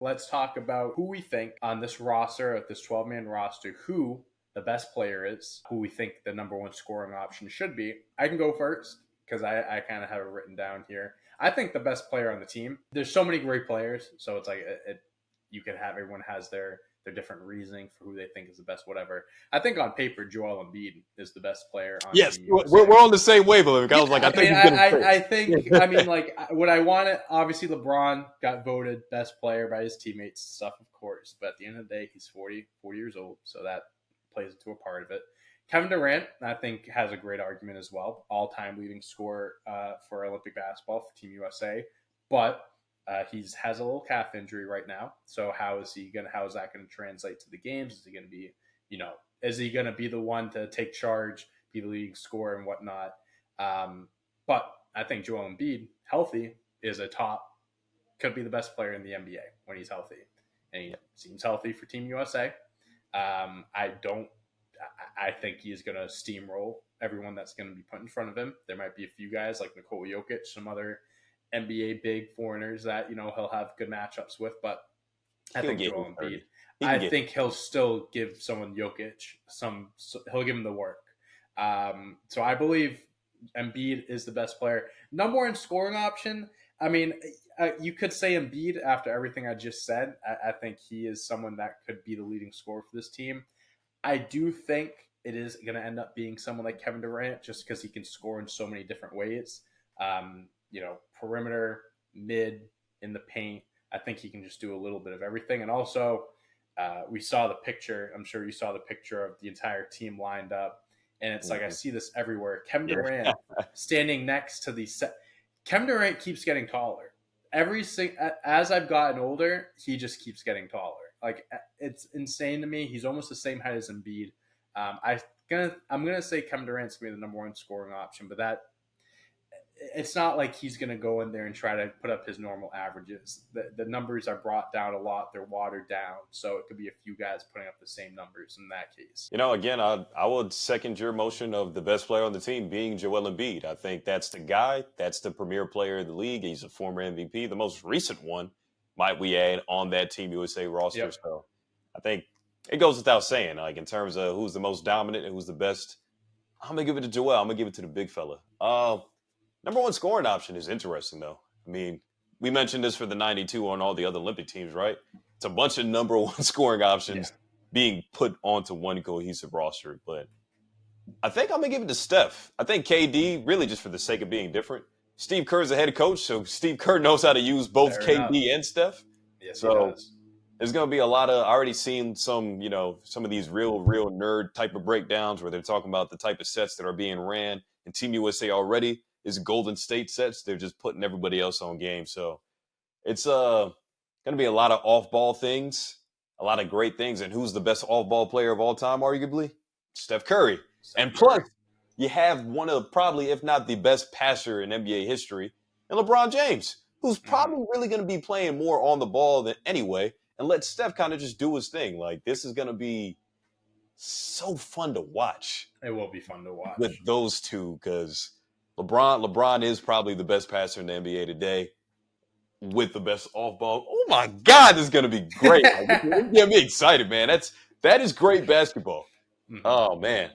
let's talk about who we think on this roster, at this 12-man roster, who the best player is, who we think the number one scoring option should be. I can go first because I kind of have it written down here. I think the best player on the team. There's so many great players, so it's like you could have everyone has their different reasoning for who they think is the best, whatever. I think on paper, Joel Embiid is the best player on Yes, Team we're USA. on the same wavelength. I was like, I I think mean, he's gonna I fit. think, I mean, like, what I want it, obviously, LeBron got voted best player by his teammates, stuff, of course. But at the end of the day, he's 40 years old, so that plays into a part of it. Kevin Durant, I think, has a great argument as well. All time leading scorer for Olympic basketball for Team USA. But he has a little calf injury right now. So how is that going to translate to the games? Is he going to be, is he going to be the one to take charge, be the leading scorer and whatnot? But I think Joel Embiid, healthy, could be the best player in the NBA when he's healthy. And he seems healthy for Team USA. I think he's going to steamroll everyone that's going to be put in front of him. There might be a few guys like Nikola Jokic, some other NBA big foreigners that, he'll have good matchups with. But I think Joel Embiid, I think he'll still give someone Jokic he'll give him the work. So I believe Embiid is the best player. Number one scoring option. I mean, you could say Embiid after everything I just said. I think he is someone that could be the leading scorer for this team. I do think it is going to end up being someone like Kevin Durant just because he can score in so many different ways. Perimeter, mid, in the paint. I think he can just do a little bit of everything. And also, we saw the picture. I'm sure you saw the picture of the entire team lined up. And it's like, I see this everywhere. Kevin Durant standing next to Kevin Durant keeps getting taller. As I've gotten older, he just keeps getting taller. Like, it's insane to me. He's almost the same height as Embiid. I'm gonna say Kevin Durant's gonna be the number one scoring option, but it's not like he's gonna go in there and try to put up his normal averages. The numbers are brought down a lot. They're watered down, so it could be a few guys putting up the same numbers in that case. Again, I would second your motion of the best player on the team being Joel Embiid. I think that's the guy. That's the premier player in the league. He's a former MVP, the most recent one, might we add, on that Team USA roster. Yep. So I think it goes without saying, like, in terms of who's the most dominant and who's the best, I'm going to give it to Joel. I'm going to give it to the big fella. Number one scoring option is interesting, though. I mean, we mentioned this for the 92 on all the other Olympic teams, right? It's a bunch of number one scoring options being put onto one cohesive roster. But I think I'm going to give it to Steph. I think KD, really just for the sake of being different. Steve Kerr's the head coach, so Steve Kerr knows how to use both KD and Steph. Yes, so he does. There's going to be a lot of – I already seen some of these real nerd type of breakdowns where they're talking about the type of sets that are being ran in Team USA already. Is Golden State sets. They're just putting everybody else on game. So it's going to be a lot of off-ball things, a lot of great things. And who's the best off-ball player of all time, arguably? Steph Curry. Plus, you have one of probably, if not the best passer in NBA history, and LeBron James, who's probably really going to be playing more on the ball than anyway, and let Steph kind of just do his thing. Like, this is going to be so fun to watch. It will be fun to watch. With those two, because LeBron is probably the best passer in the NBA today with the best off ball. Oh my God, this is going to be great. Get me excited, man. That is great basketball. Oh man.